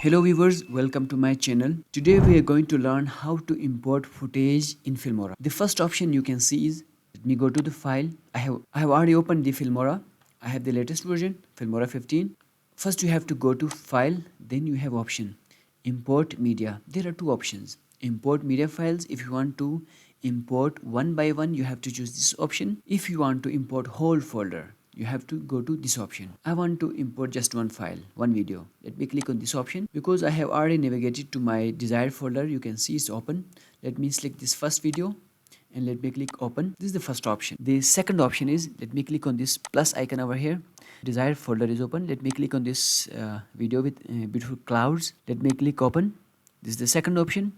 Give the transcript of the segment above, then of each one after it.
Hello viewers, welcome to my channel. Today we are going to learn how to import footage in Filmora. The first option you can see is, let me go to the file. I have already opened the Filmora. I have the latest version, Filmora 15. First you have to go to file, then you have option import media. There are two options. Import media files. If you want to import one by one, you have to choose this option. If you want to import whole folder, you have to go to this option. I want to import just one file, one video. Let me click on this option. Because I have already navigated to my desired folder, you can see it's open. Let me select this first video and let me click open. This is the first option. The second option is, let me click on this plus icon over here. Desired folder is open. Let me click on this video with beautiful clouds. Let me click open. This is the second option.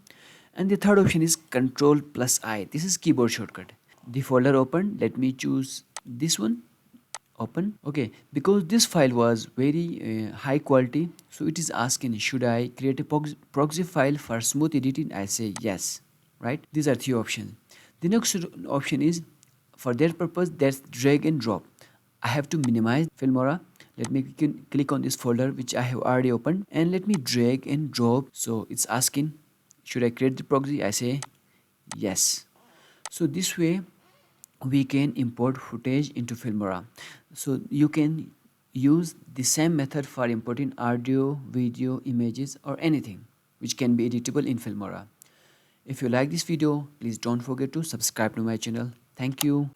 And the third option is Control plus I. This is keyboard shortcut. The folder open. Let me choose this one. Open. Okay, because this file was very high quality, so it is asking, should I create a proxy file for smooth editing? I say yes, right? These are three options. The next option is, for that purpose, that's drag and drop. I have to minimize Filmora. Let me click on this folder which I have already opened, and let me drag and drop. So it's asking, should I create the proxy? I say yes. So this way we can import footage into Filmora. So you can use the same method for importing audio, video, images, or anything which can be editable in Filmora. If you like this video, please don't forget to subscribe to my channel. Thank you.